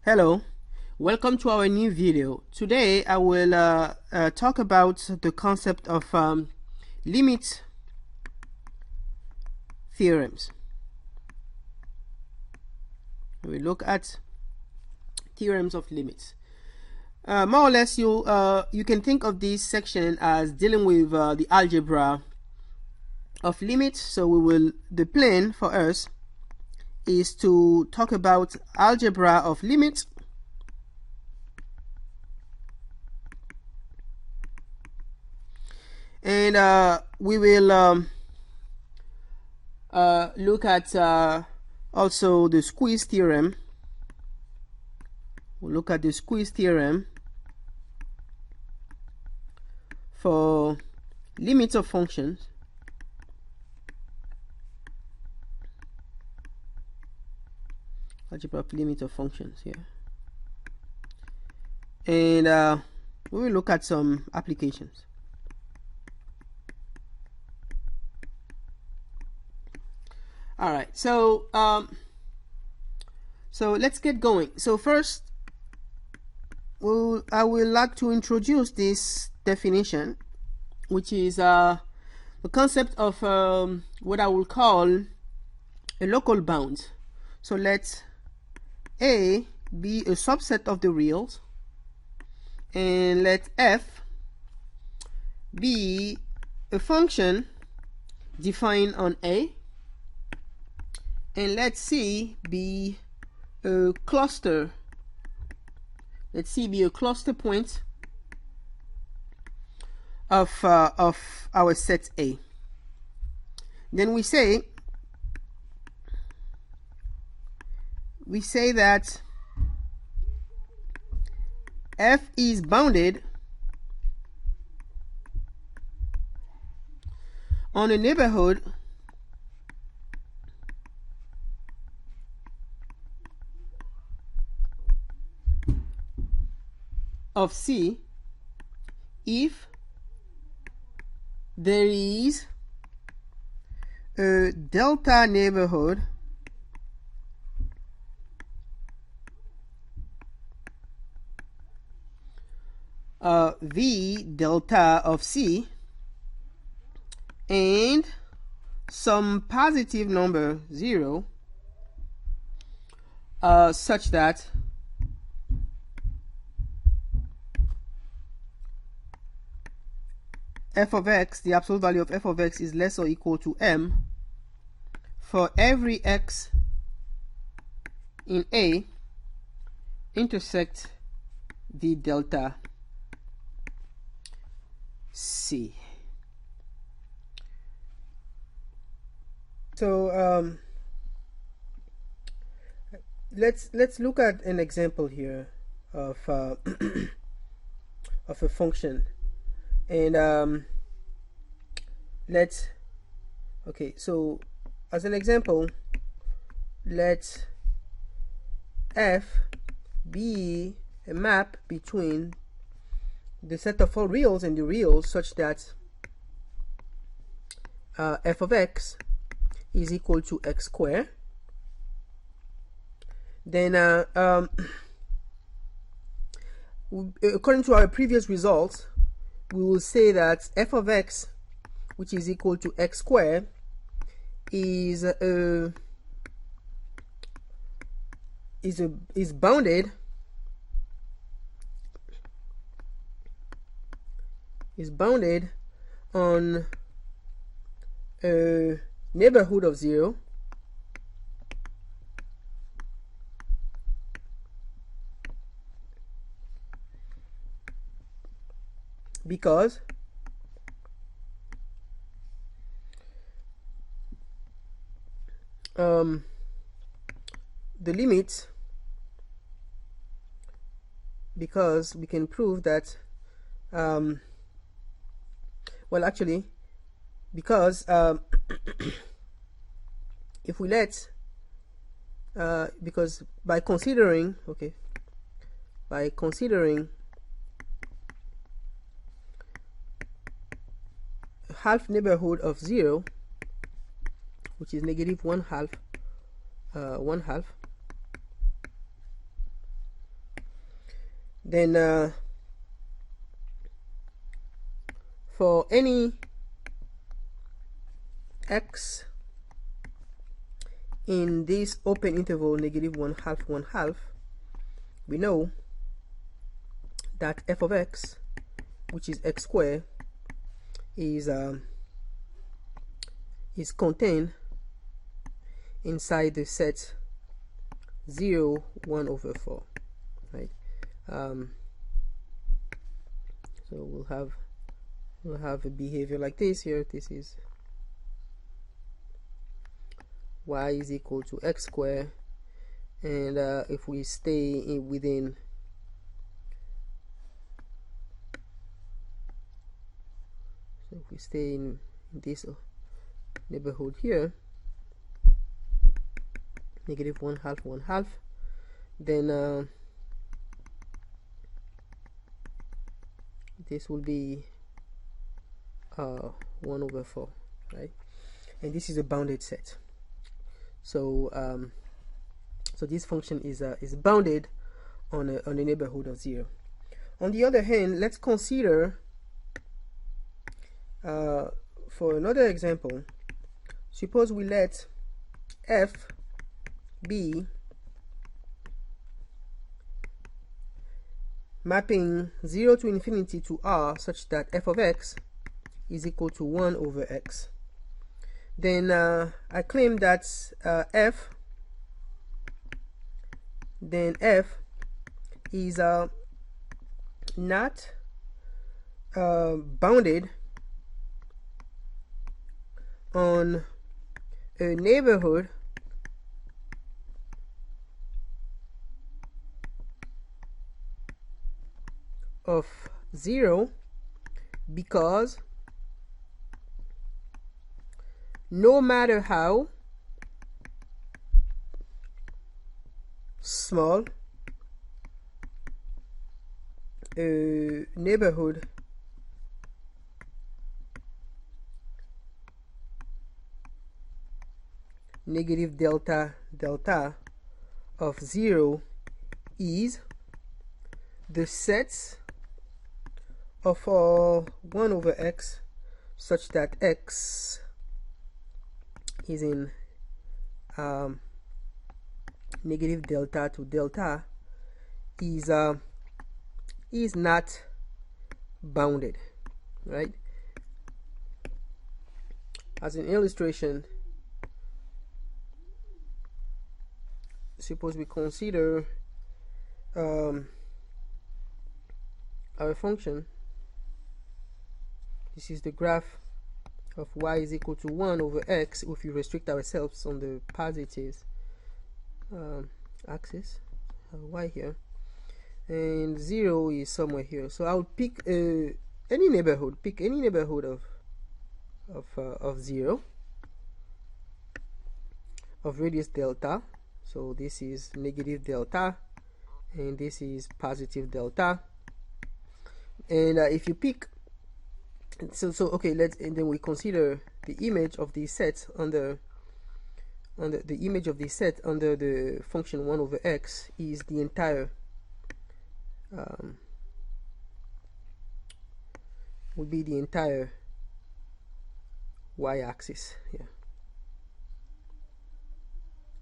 Hello, welcome to our new video. Today I will talk about the concept of limit theorems. We look at theorems of limits. More or less, you can think of this section as dealing with the algebra of limits. So the plan for us is to talk about algebra of limits, and we will look at also the Squeeze theorem. We'll look at the Squeeze theorem for limits of functions. Algebra of limits of functions here, and we will look at some applications. All right, so let's get going. So first, I would like to introduce this definition, which is the concept of what I will call a local bound. So let A be a subset of the reals, and let f be a function defined on A, and let C be a cluster. Let C be a cluster point of our set A. Then we say that f is bounded on a neighborhood of C if there is a delta neighborhood V delta of C and some positive number 0 such that f of x, the absolute value of f of x, is less or equal to m for every x in A intersect the delta C. So let's look at an example here of of a function, and okay, so as an example, let f be a map between the set of all reals and the reals such that f of x is equal to x squared. Then according to our previous results, we will say that f of x, which is equal to x squared, is bounded on a neighborhood of 0 because the limits, because we can prove that well, actually, because if we let because by considering half neighborhood of 0, which is negative 1/2, Then for any x in this open interval -1/2 1/2, we know that f of x, which is x squared, is contained inside the set 0 1/4, right? So we'll have a behavior like this here. This is y is equal to x squared, and if we stay within if we stay in this neighborhood here, -1/2 1/2, then this will be 1/4, right? And this is a bounded set. So so this function is bounded on a neighborhood of 0. On the other hand, let's consider for another example, suppose we let f be mapping 0 to infinity to R such that f of x is equal to 1/x. Then I claim that f is not bounded on a neighborhood of 0, because no matter how small a neighborhood -delta of 0 is, the sets of 1/x such that x is in -delta to delta is not bounded, right? As an illustration, suppose we consider our function. This is the graph of y is equal to 1/x if we restrict ourselves on the positive axis, y here, and 0 is somewhere here. So I'll pick any neighborhood. Pick any neighborhood of 0 of radius delta. So this is -delta, and this is positive delta. And if you pick, so okay, and then we consider the image of these sets under the image of this set under the function 1/x is the entire would be the entire y-axis here,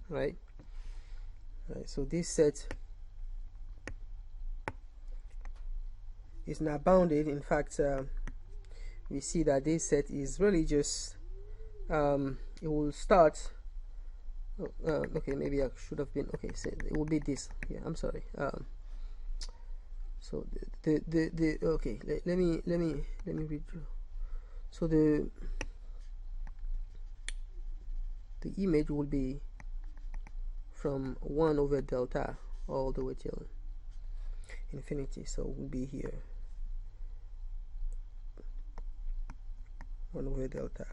right? So this set is not bounded. In fact, we see that this set is really just it will start okay, maybe I should have been okay, so it will be this. Yeah, I'm sorry. So the okay, let me redraw. So the image will be from 1/delta all the way till infinity. So it will be here 1/delta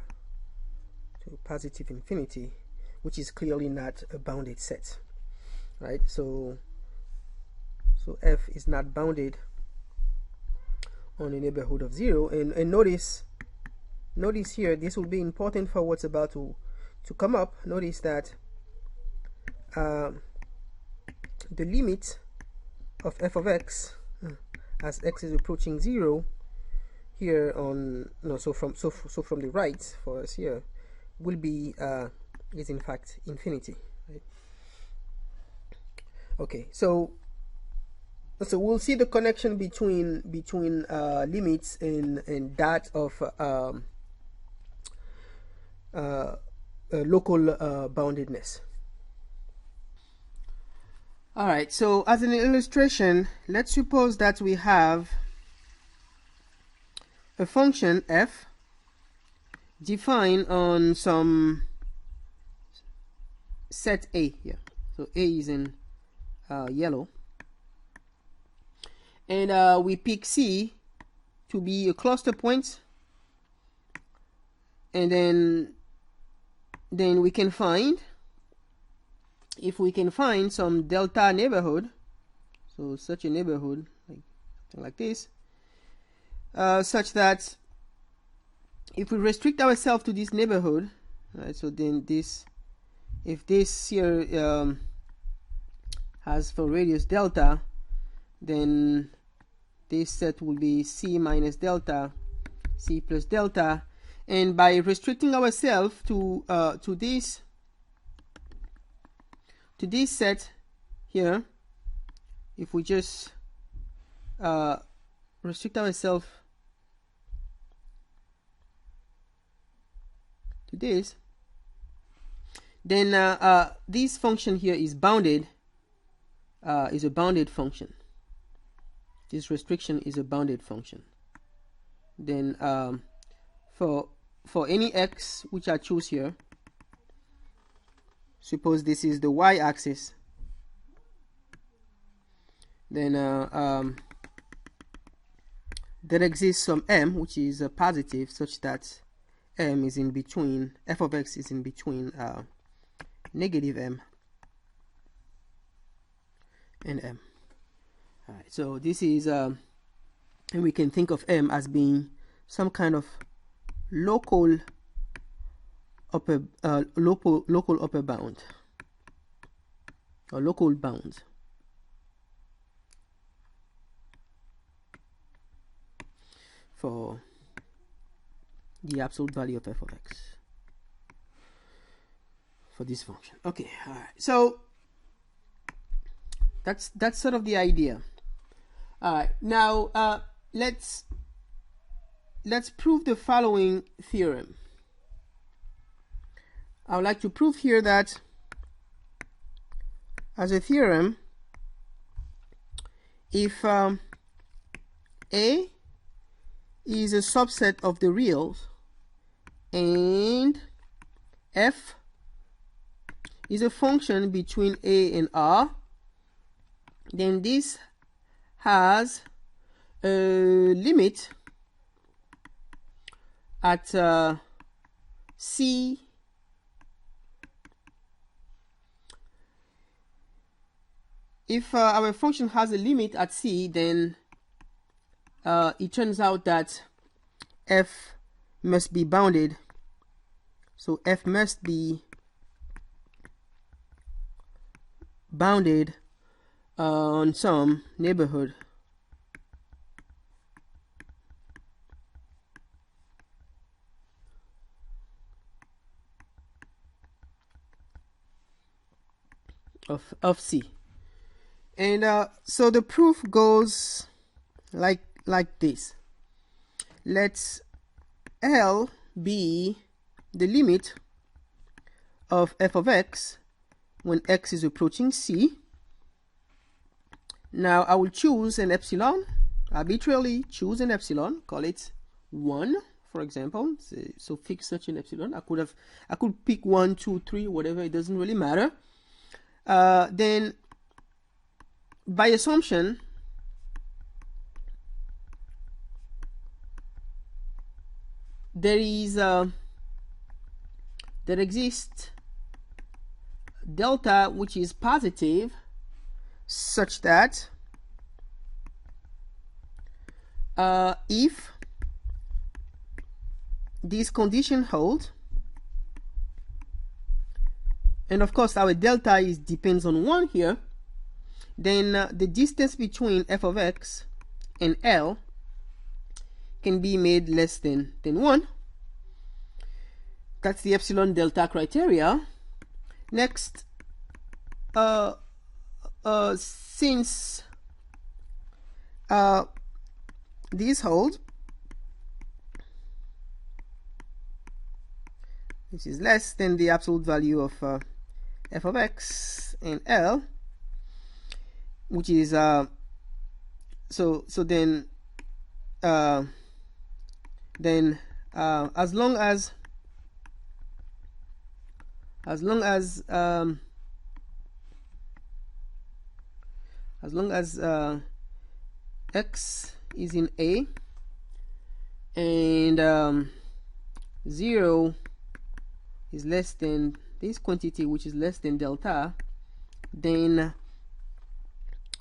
to positive infinity, which is clearly not a bounded set, right? So f is not bounded on a neighborhood of 0, and notice here, this will be important for what's about to come up. Notice that the limit of f of x as x is approaching 0 here on so from the right for us here will be is in fact infinity, right? Okay, so we'll see the connection between limits and that of local boundedness. All right, so as an illustration, let's suppose that we have a function f defined on some set A here. So A is in yellow, and we pick C to be a cluster point, and then we can find, if we can find some delta neighborhood, so such a neighborhood like something like this, such that if we restrict ourselves to this neighborhood, right, so then this, if this here has for radius delta, then this set will be C minus delta, C plus delta, and by restricting ourselves to this set here, if we just restrict ourselves to this, then this function here is bounded, is a bounded function. This restriction is a bounded function. Then for any x which I choose here, suppose this is the y-axis, then there exists some m which is positive, such that m is in between, f of x is in between negative m and m. All right, so this is and we can think of m as being some kind of local upper local upper bound, or local bound for the absolute value of f of x for this function. Okay, all right, so that's sort of the idea. All right, now let's prove the following theorem. I would like to prove here that as a theorem, if A is a subset of the reals and f is a function between A and R, then this has a limit at C if our function has a limit at C, then it turns out that f must be bounded. So f must be bounded on some neighborhood of C. And so the proof goes like this. Let's L be the limit of f of x when x is approaching C. Now I will choose an epsilon, arbitrarily choose an epsilon, call it 1, for example. So fix such an epsilon. I could pick 1, 2, 3, whatever, it doesn't really matter. Then by assumption, there exists delta which is positive, such that if this condition holds, and of course our delta depends on 1 here, then the distance between f of x and L can be made less than 1. That's the epsilon delta criteria. Next, since these hold, which is less than the absolute value of f of x and L, which is then as long as x is in A and 0 is less than this quantity, which is less than delta, then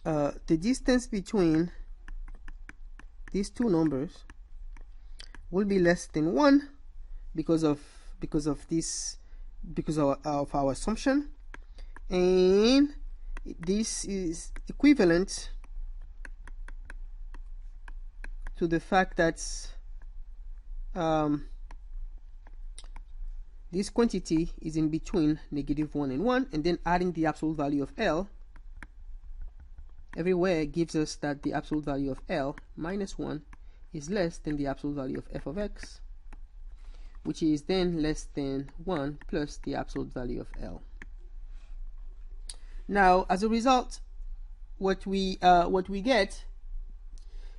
the distance between these two numbers will be less than 1 because of our assumption, and this is equivalent to the fact that this quantity is in between -1 and 1, and then adding the absolute value of L everywhere gives us that the absolute value of L minus 1 is less than the absolute value of f of x, which is then less than 1 plus the absolute value of L. Now, as a result, what we get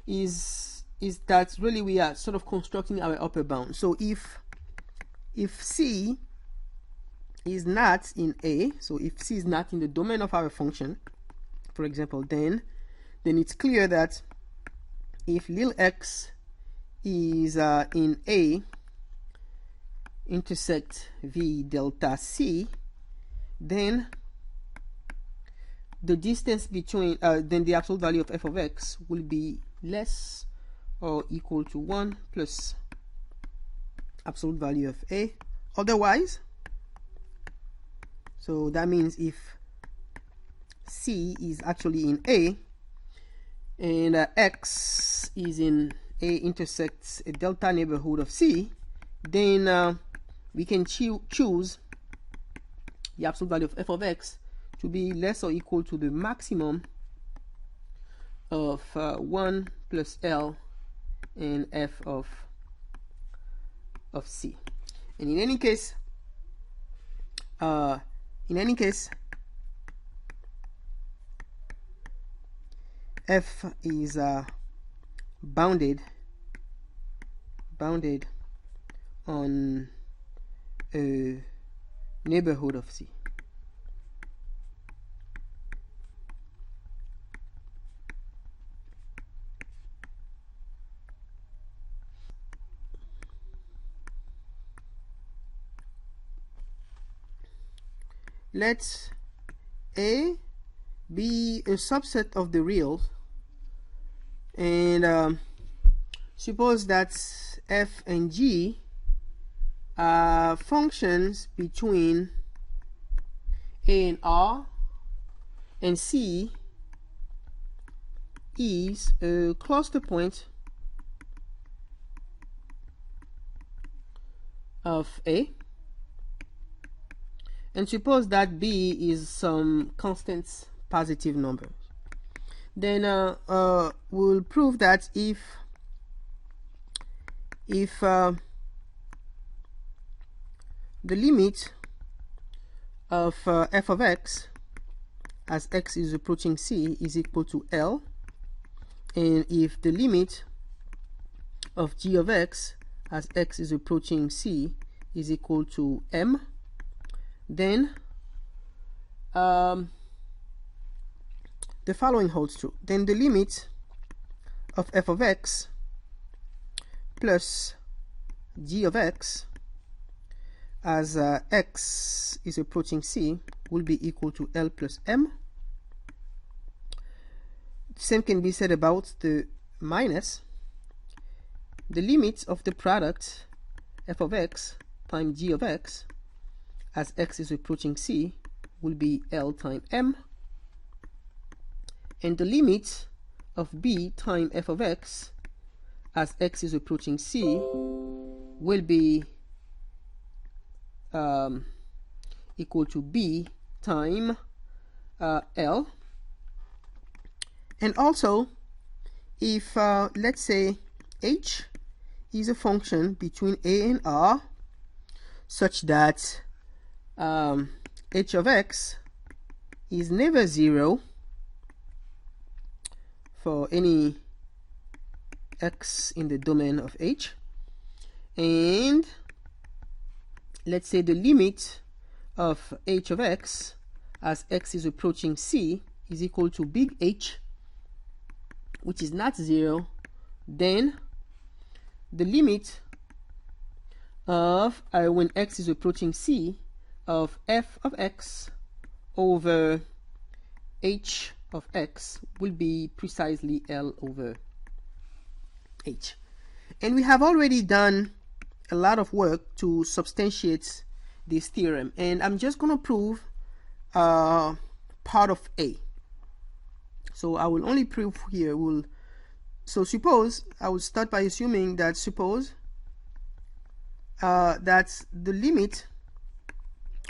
is that really we are sort of constructing our upper bound. So if C is not in A, so if C is not in the domain of our function, for example, then it's clear that if lil x is in A intersect V delta C, then the distance between then the absolute value of f of x will be less or equal to 1 plus absolute value of A otherwise. So that means if C is actually in A and x is in A intersects a delta neighborhood of C, then we can choose the absolute value of f of x to be less or equal to the maximum of 1 plus L and f of C. And in any case f is bounded on a neighborhood of C. Let A be a subset of the reals, and suppose that f and g are functions between A and R, and C is a cluster point of A, and suppose that B is some constant positive numbers. Then we'll prove that if the limit of f of x as x is approaching C is equal to L, and if the limit of g of x as x is approaching C is equal to M, then the following holds true. Then the limit of f of x plus g of x as x is approaching C will be equal to L plus M. Same can be said about the minus. The limit of the product f of x times g of x as x is approaching C will be L times M, and the limit of b time f of x as x is approaching c will be equal to b time L. And also, if let's say h is a function between a and r such that h of x is never 0 for any x in the domain of h, and let's say the limit of h of x as x is approaching c is equal to big H, which is not 0, then the limit of when x is approaching c of f of x over h of x will be precisely L over h. And we have already done a lot of work to substantiate this theorem, and I'm just going to prove part of A. So I will only prove here. So suppose I will start by assuming that that the limit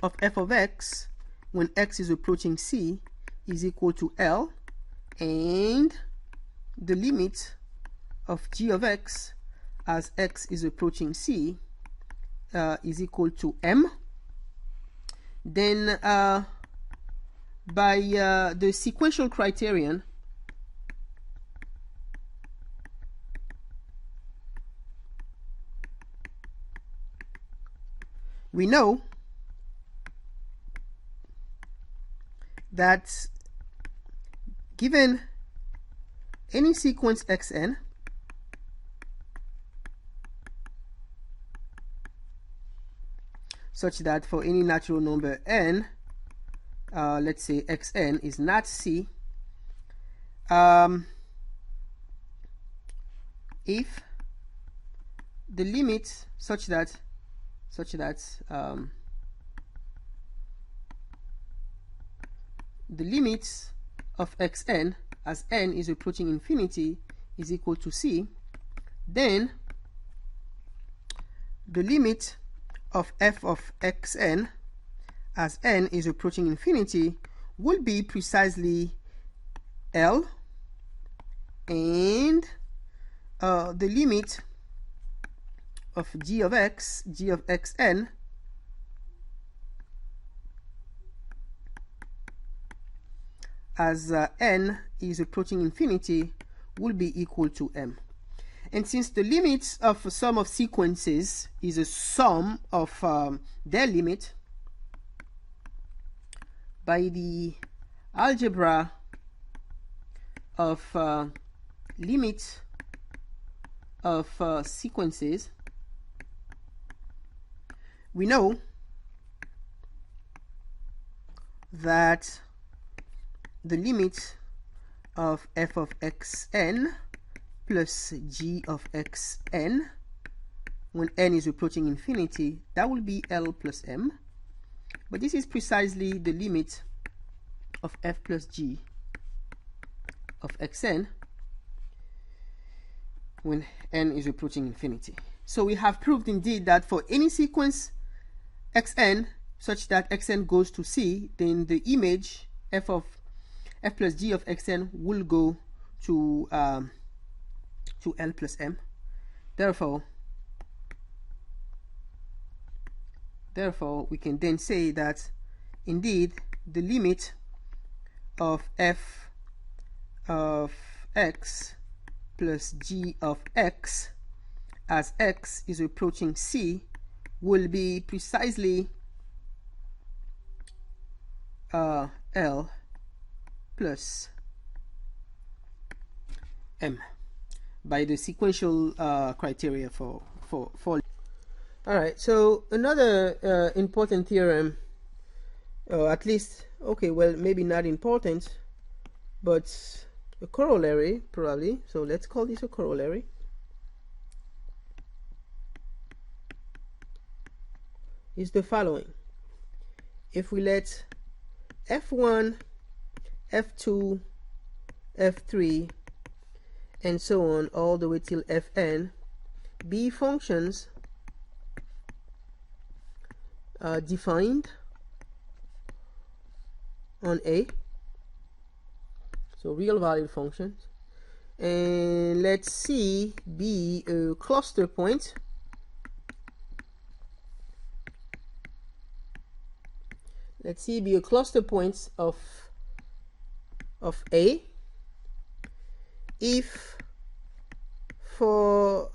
of f of x when x is approaching c is equal to L, and the limit of g of x as x is approaching c is equal to m. Then by the sequential criterion, we know that given any sequence xn, such that for any natural number n, let's say xn is not c, if the limit such that the limits of xn as n is approaching infinity is equal to c, then the limit of f of xn as n is approaching infinity will be precisely L, and the limit of g of xn as n is approaching infinity will be equal to m. And since the limits of a sum of sequences is a sum of their limit, by the algebra of limit of sequences, we know that the limit of f of xn plus g of xn when n is approaching infinity, that will be L plus m. But this is precisely the limit of f plus g of xn when n is approaching infinity. So we have proved indeed that for any sequence xn such that xn goes to c, then the image f plus g of xn will go to L plus m. Therefore, we can then say that indeed the limit of f of x plus g of x as x is approaching c will be precisely L plus m by the sequential criteria for. All right, so another important theorem, or at least, okay, well, maybe not important, but a corollary probably. So let's call this a corollary. Is the following: if we let f1, f2, f3 and so on all the way till fn be functions defined on A, so real valued functions, and let C be a cluster point of A if for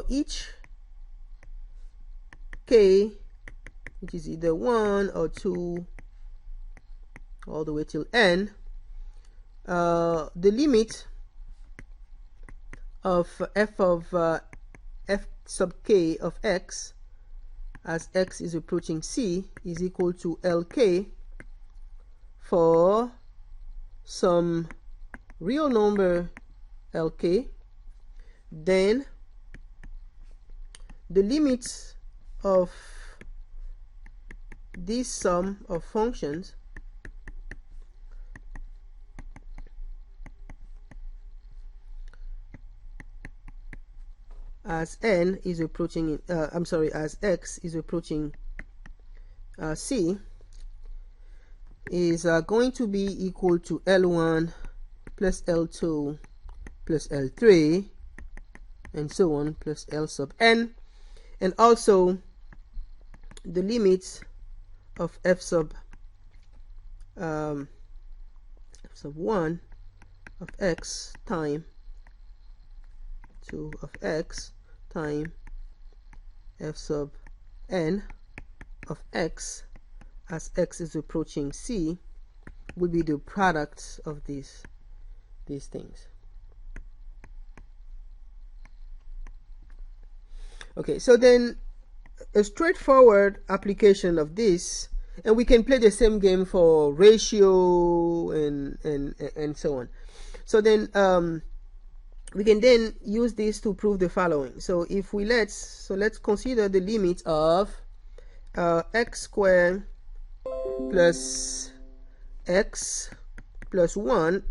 each k, which is either 1 or 2 all the way till n, the limit of f sub k of x as x is approaching c is equal to lk for some real number lk, then the limits of this sum of functions as n is approaching as x is approaching c is going to be equal to L1 plus L2 plus L3 and so on plus L sub n, and also the limits of f sub 1 of x time 2 of x time f sub n of x as x is approaching c will be the product of these things. Okay, so then a straightforward application of this, and we can play the same game for ratio and so on. So then we can then use this to prove the following. So if we let's consider the limit of x squared plus x plus 1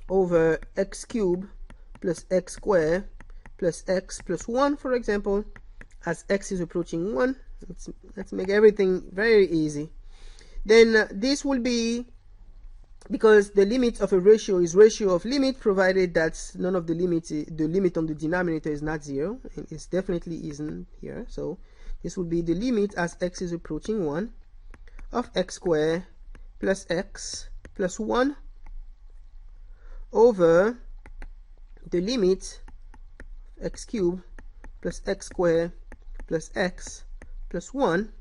over x cubed plus x squared plus x plus 1, for example, as x is approaching 1. Let's make everything very easy. Then this will be, because the limit of a ratio is ratio of limit, provided that none of the limit on the denominator is not 0, and it definitely isn't here. So this will be the limit as x is approaching 1 of x squared plus x plus 1 over the limit x cubed plus x squared plus x plus 1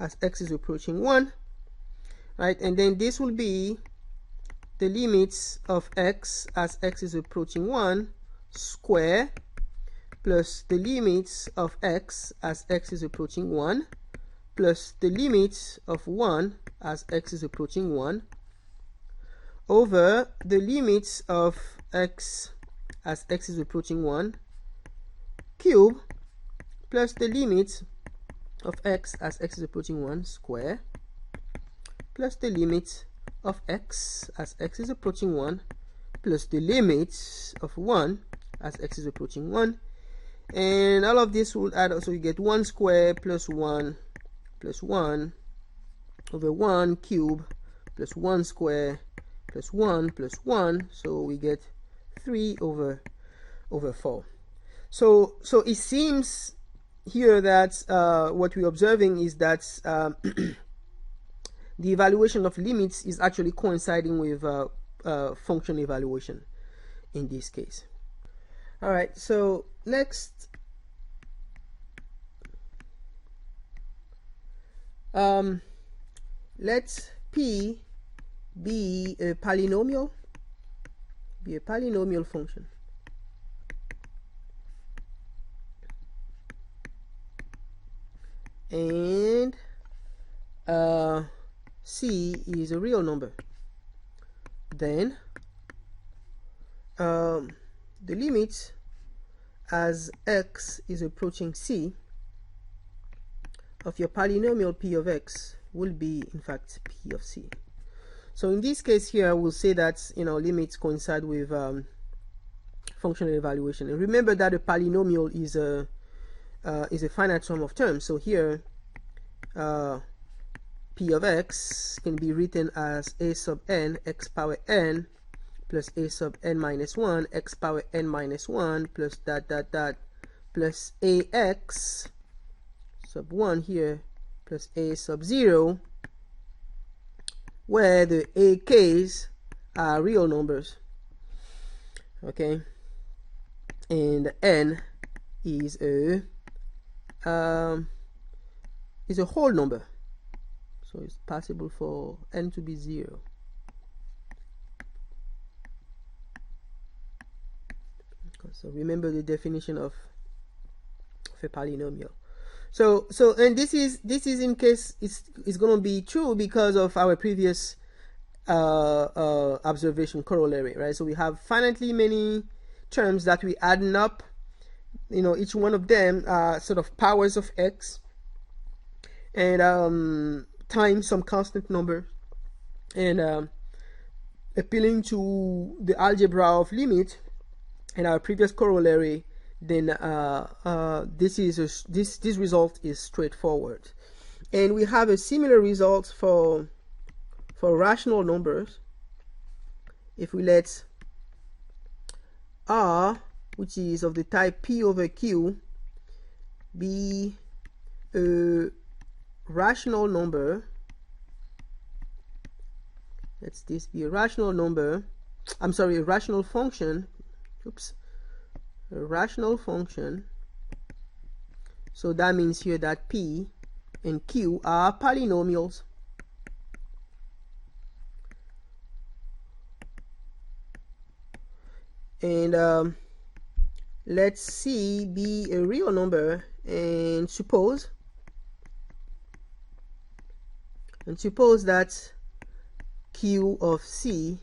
as x is approaching 1, right? And then this will be the limits of x as x is approaching 1 square plus the limits of x as x is approaching 1 plus the limits of 1 as x is approaching 1 over the limits of x as x is approaching 1 cube plus the limits of x as x is approaching 1 square plus the limits of x as x is approaching 1 plus the limits of 1 as x is approaching 1, and all of this will add up, so you get 1 square plus 1 over 1 cube plus 1 square plus 1 plus 1, so we get 3 over 4. So it seems here that what we're observing is that the evaluation of limits is actually coinciding with function evaluation in this case. All right, so next let P be a polynomial function. And C is a real number. Then the limit as x is approaching c of your polynomial p of x will be in fact p of c. So in this case here, we'll say that, you know, limits coincide with functional evaluation. And remember that a polynomial is a finite sum of terms. So here, p of x can be written as a sub n x power n plus a sub n minus 1 x power n minus 1 plus dot dot dot plus ax sub 1 here plus a sub 0, where the ak's are real numbers, okay, and n is a whole number, so it's possible for n to be 0. So remember the definition of a polynomial. So and this is in case it's going to be true because of our previous observation corollary, right? So we have finitely many terms that we adding up, you know, each one of them are sort of powers of x, and times some constant number, and appealing to the algebra of limit and our previous corollary, then this result is straightforward. And we have a similar result for rational numbers. If we let R, which is of the type P over Q, be a rational number, let this be a rational number, I'm sorry, a rational function, a rational function. So that means here that P and Q are polynomials. And let's C be a real number, and suppose that Q of C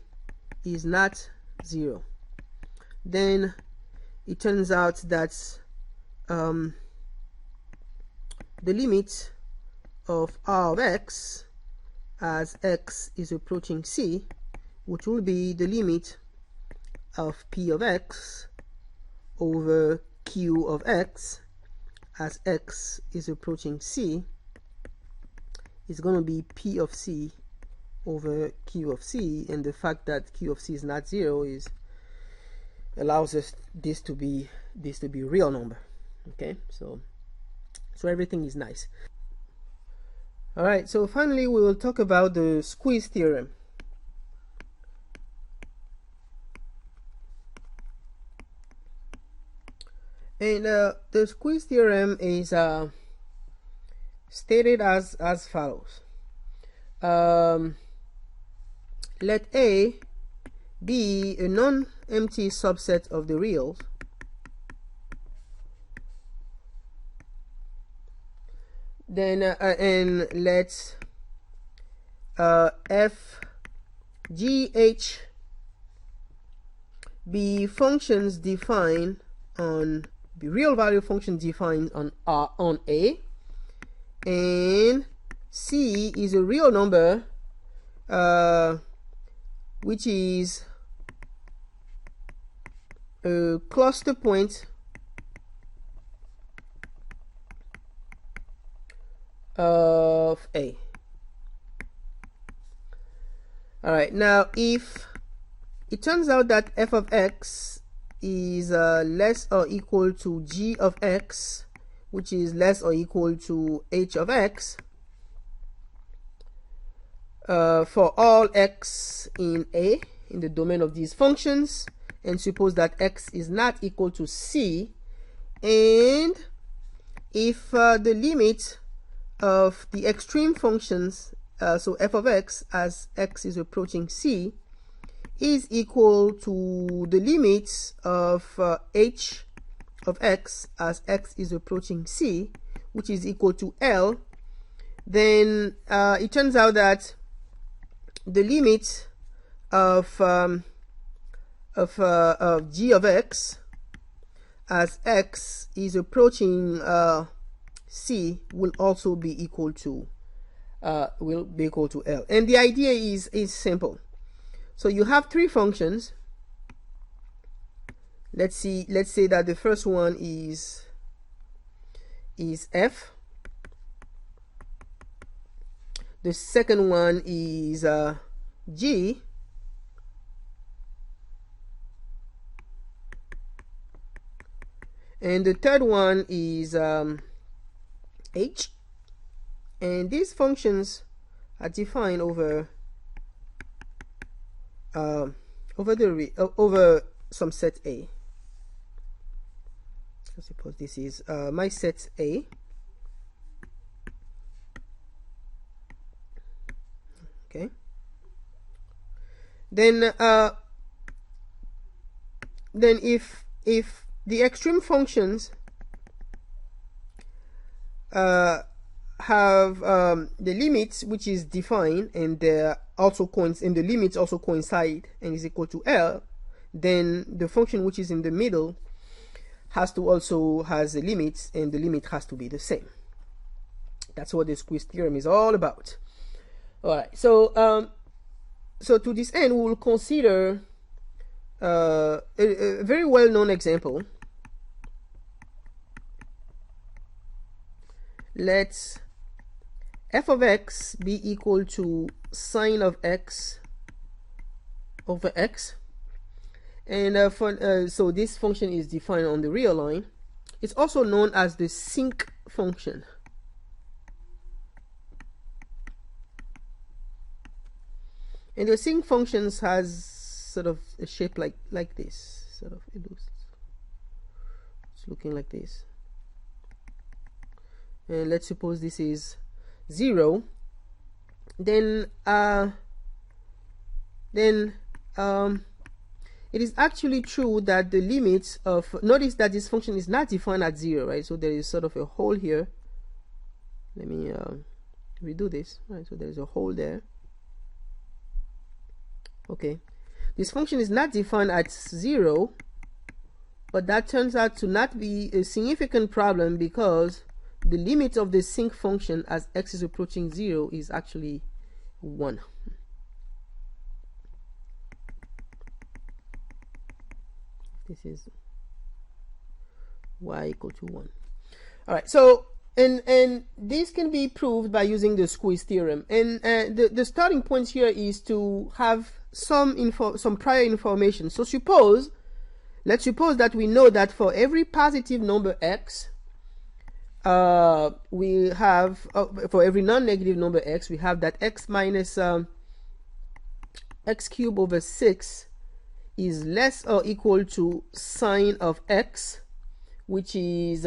is not 0. Then it turns out that the limit of R of x as x is approaching C, which will be the limit of P of x over Q of x as x is approaching C, is going to be P of C over Q of C, and the fact that Q of C is not 0 allows us this to be real number. Okay, so everything is nice. All right, so finally we will talk about the squeeze theorem. And the squeeze theorem is stated as follows. Let A be a non-empty subset of the reals, then and let F, G, H be functions defined on the real value function defined on A, and C is a real number which is a cluster point of A. All right, now if it turns out that f of x is less or equal to g of x, which is less or equal to h of x, for all x in A, in the domain of these functions, and suppose that x is not equal to c, and if the limit of the extreme functions, so f of x as x is approaching c, is equal to the limits of h of x as x is approaching c, which is equal to L, then it turns out that the limit of g of x as x is approaching c will also be equal to will be equal to L. And the idea is simple. So you have three functions. Let's say that the first one is f. The second one is g. And the third one is h. And these functions are defined over some set A. I suppose this is my set A. Okay. Then if the extreme functions have the limits which is defined, and the limits also coincide and is equal to L, then the function which is in the middle has a limit, and the limit has to be the same. That's what the Squeeze theorem is all about. All right, so so to this end, we will consider a very well-known example. Let f of x be equal to sine of x over x, and so this function is defined on the real line. It's also known as the sinc function. And the sinc functions has sort of a shape like this. Sort of, it's looking like this. And let's suppose this is 0. Then it is actually true that the limits of, notice that this function is not defined at 0, right? So there is sort of a hole here. Let me redo this, right? So there is a hole there. Okay, this function is not defined at 0, but that turns out to not be a significant problem, because the limit of the sinc function as x is approaching 0 is actually 1. This is y equal to 1. All right, so and this can be proved by using the Squeeze theorem. And the starting point here is to have some prior information. So let's suppose that we know that for every positive number x, we have for every non-negative number x, we have that x minus x cubed over 6 is less or equal to sine of x, which is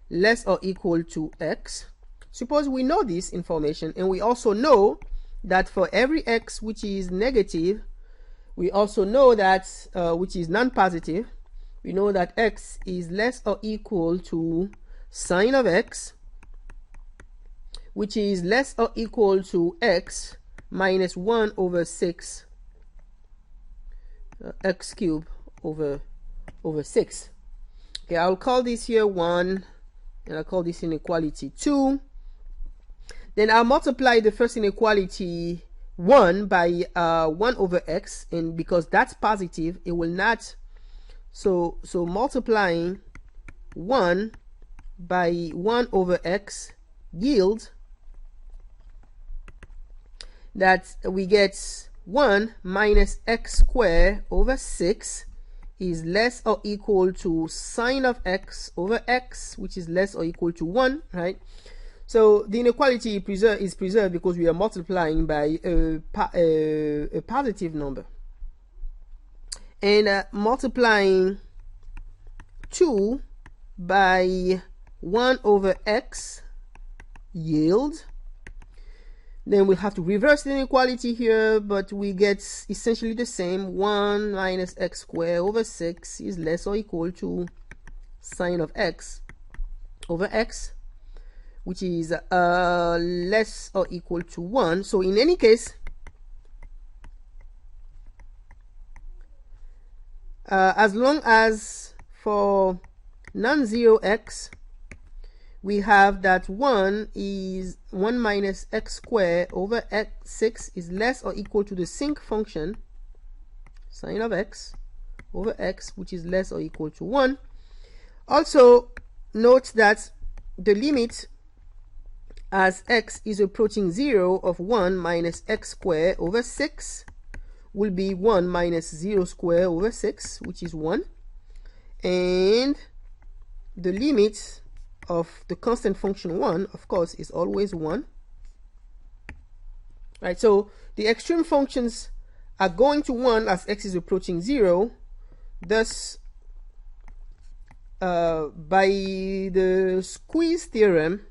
less or equal to x. Suppose we know this information, and we also know that for every x which is negative, we also know that which is non-positive, we know that x is less or equal to sine of x, which is less or equal to x minus 1 over 6 x cubed over 6. Okay, I'll call this here 1, and I'll call this inequality 2. Then I'll multiply the first inequality 1 by 1 over x, and because that's positive, it will not, so multiplying 1 by 1 over x yields that we get 1 minus x squared over 6 is less or equal to sine of x over x, which is less or equal to 1, right? So the inequality is preserved because we are multiplying by a positive number. And multiplying 2 by 1 over x yield, then we'll have to reverse the inequality here, but we get essentially the same. 1 minus x squared over 6 is less or equal to sine of x over x, which is less or equal to 1. So in any case, as long as for non-zero x we have that 1 minus x squared over x6 is less or equal to the sinc function sine of x over x, which is less or equal to 1. Also note that the limit as x is approaching 0 of 1 minus x squared over 6 will be 1 minus 0 squared over 6, which is 1. And the limit of the constant function 1, of course, is always 1. Right, so the extreme functions are going to 1 as x is approaching 0. Thus, by the Squeeze theorem,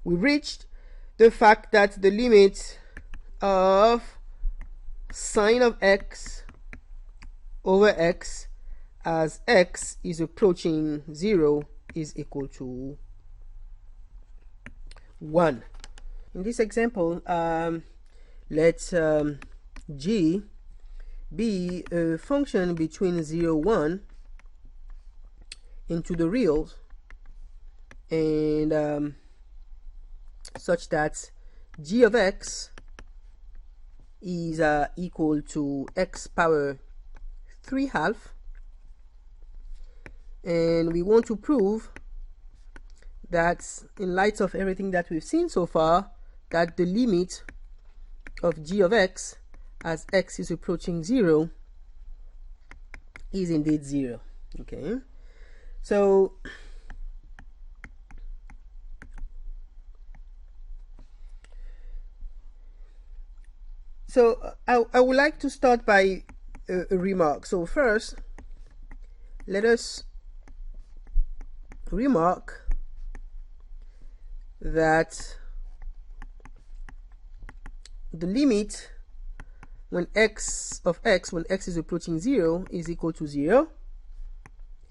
we reached the fact that the limit of sine of x over x as x is approaching 0 is equal to 1. In this example, let g be a function between 0, 1 into the reals, and such that g of x is equal to x power 3/2, and we want to prove that, in light of everything that we've seen so far, that the limit of g of x as x is approaching 0 is indeed 0. Okay, so I would like to start by a remark. So first, let us remark that the limit when x is approaching 0 is equal to 0,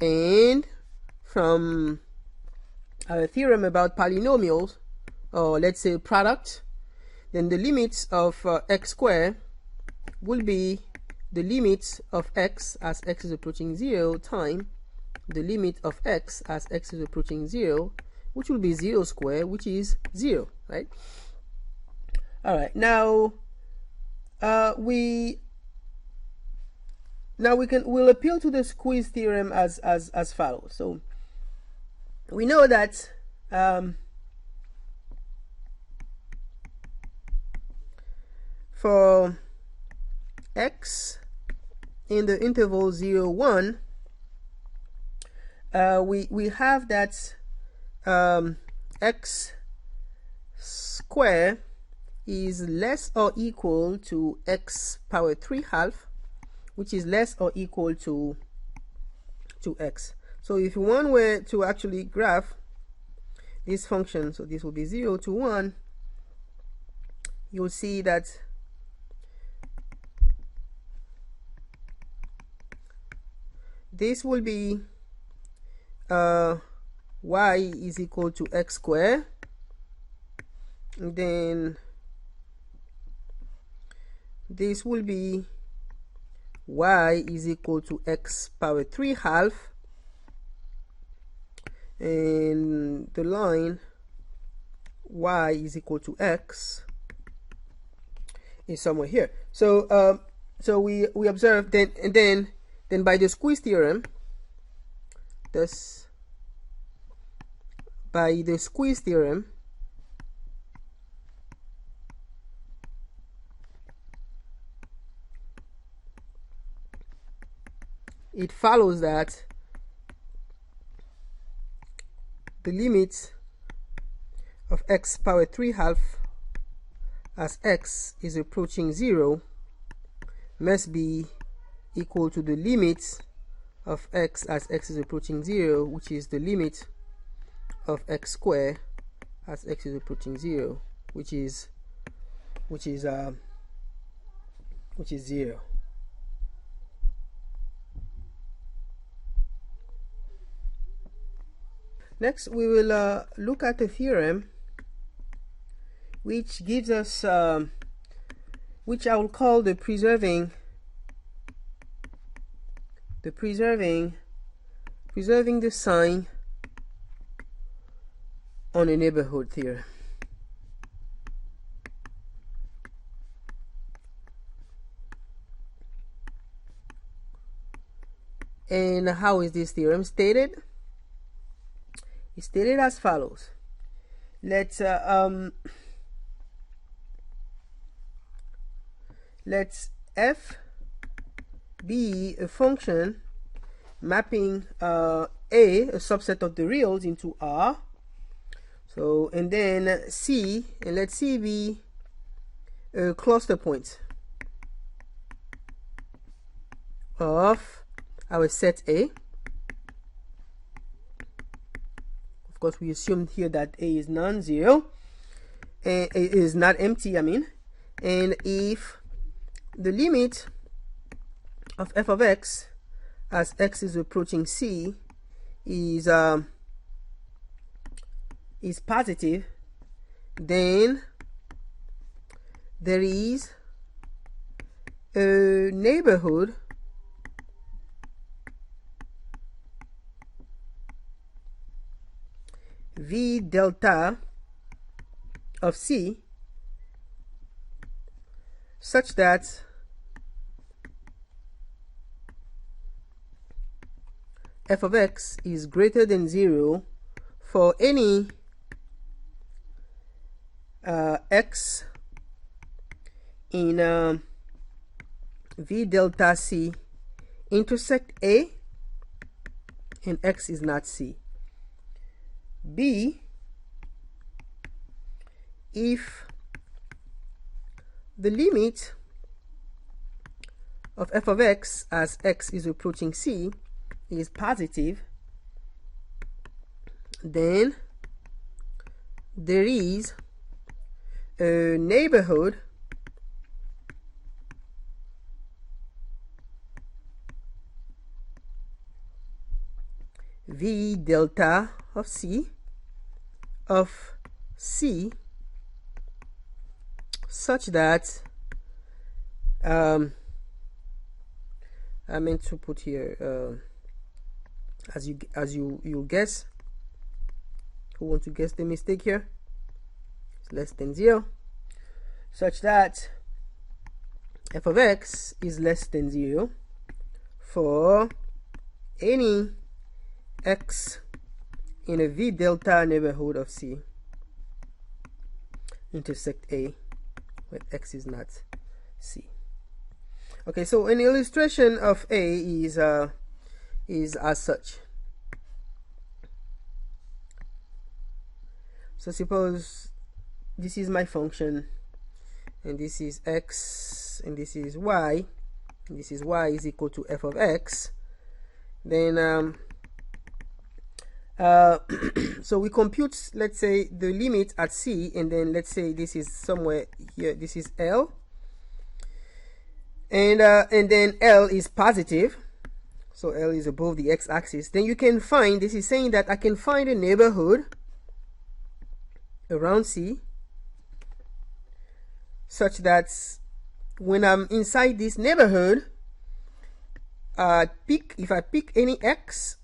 and from our theorem about polynomials, or let's say product, then the limits of x squared will be the limit of x as x is approaching 0 times the limit of x as x is approaching 0, which will be 0 squared, which is 0, right? All right, now we'll appeal to the Squeeze theorem as follows. So we know that for x in the interval 0, 1, we have that x squared is less or equal to x power 3/2, which is less or equal to x. So if one were to actually graph this function, so this will be 0 to 1, you'll see that this will be y is equal to x squared, and then this will be y is equal to x power 3/2, and the line y is equal to x is somewhere here. So we observe then, and then by the Squeeze theorem, thus by the Squeeze theorem, it follows that the limit of x power 3/2 as x is approaching 0 must be equal to the limit of x as x is approaching 0, which is the limit of x squared as x is approaching 0, which is 0. Next, we will look at a theorem which gives us, which I will call the preserving the preserving the sign on a neighborhood theorem. And how is this theorem stated? It's stated as follows. Let's f be a function mapping a subset of the reals into R. So, and then C, and let C be a cluster point of our set A. Of course, we assumed here that A is non-zero, and it is not empty, I mean. And if the limit of f of x as x is approaching C is positive, then there is a neighborhood V delta of C such that f of x is greater than 0 for any x in V delta C intersect A and x is not C. B, if the limit of f of x as x is approaching C is positive, then there is a neighborhood V delta of C such that I meant to put here as you guess, who want to guess the mistake here, it's less than 0, such that f of x is less than 0 for any x in a V delta neighborhood of C intersect A where x is not C. Okay, so an illustration of A is as such. So suppose this is my function and this is x and this is y, and this is y is equal to f of x. Then so we compute, let's say, the limit at C, and then let's say this is somewhere here, this is L, and then L is positive, so L is above the x-axis. Then you can find, this is saying that I can find a neighborhood around C such that when I'm inside this neighborhood, if I pick any x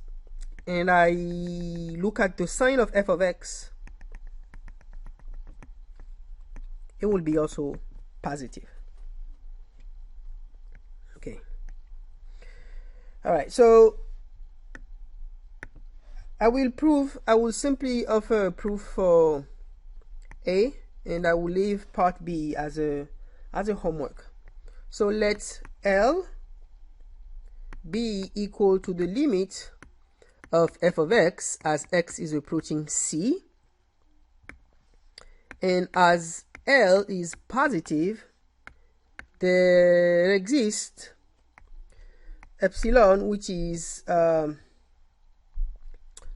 and I look at the sign of f of x, it will be also positive. Okay. All right. So I will simply offer a proof for A, and I will leave part B as a homework. So let L be equal to the limit of f of x as x is approaching C, and as L is positive, there exists epsilon which is there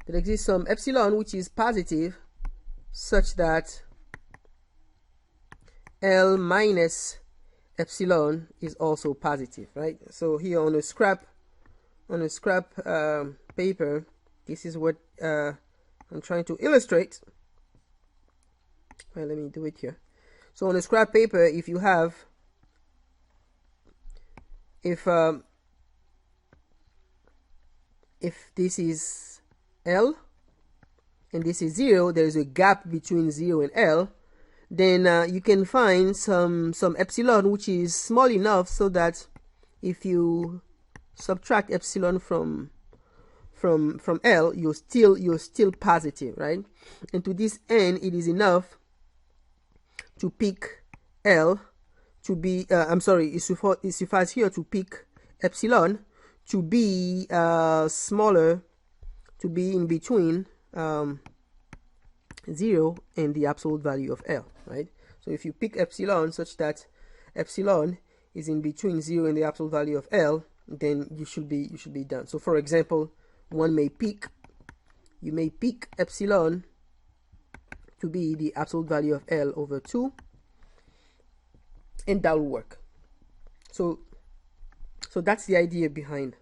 exists some epsilon which is positive such that L minus epsilon is also positive, right? So here on a scrap paper, this is what I'm trying to illustrate. Well, let me do it here. So on a scrap paper, if you have if this is L and this is 0, there is a gap between 0 and L, then you can find some epsilon which is small enough so that if you subtract epsilon from L, you're still positive, right? And to this end, it is enough to pick L to be it suffices here to pick epsilon to be smaller, to be in between 0 and the absolute value of L, right? So if you pick epsilon such that epsilon is in between 0 and the absolute value of L, then you should be done. So for example, you may pick epsilon to be the absolute value of L over 2, and that will work. So that's the idea behind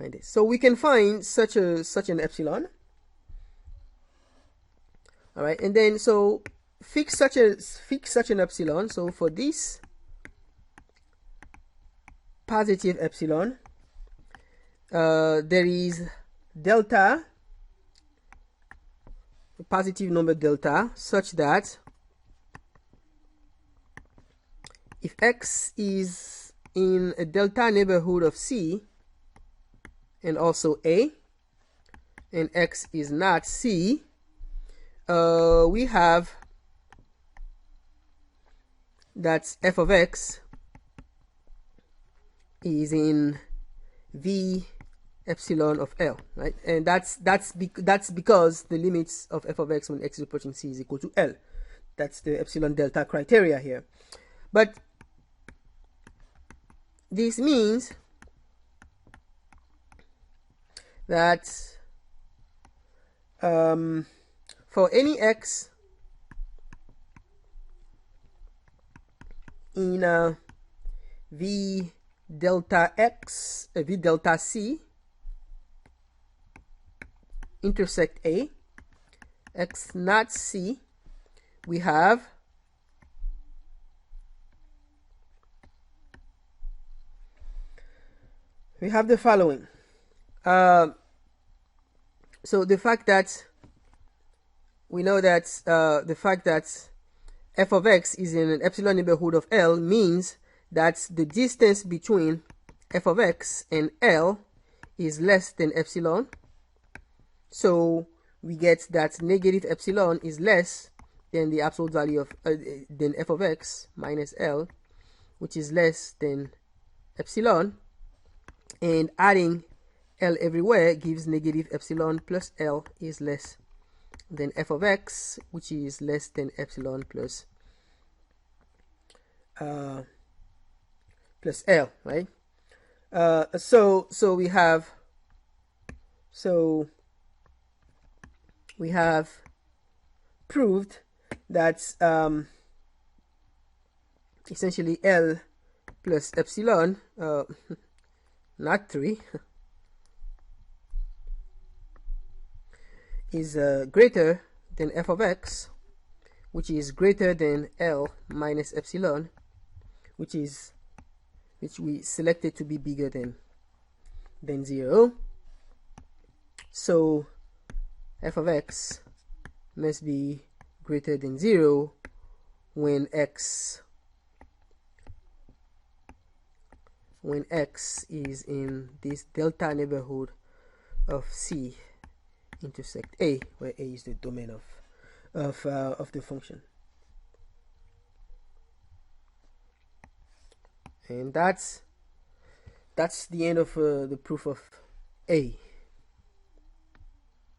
it. So we can find such an epsilon. All right, and then so fix such an epsilon. So for this positive epsilon, there is delta, a positive number delta, such that if x is in a delta neighborhood of C and also A, and x is not C, we have that f of x is in V epsilon of L, right? And that's because the limits of f of x when x is approaching C is equal to L. That's the epsilon delta criteria here. But this means that for any x in V delta x, V delta C intersect A, x not C, we have the following. So the fact that we know that the fact that f of x is in an epsilon neighborhood of L means that the distance between f of x and L is less than epsilon. So we get that negative epsilon is less than the absolute value of than f of x minus L, which is less than epsilon, and adding L everywhere gives negative epsilon plus L is less than f of x, which is less than epsilon plus L, right? So we have proved that essentially L plus epsilon, not 3, is greater than f of x, which is greater than L minus epsilon, which we selected to be bigger than 0. So f of x must be greater than 0 when x is in this delta neighborhood of C intersect A, where A is the domain of the function. And that's the end of the proof of A.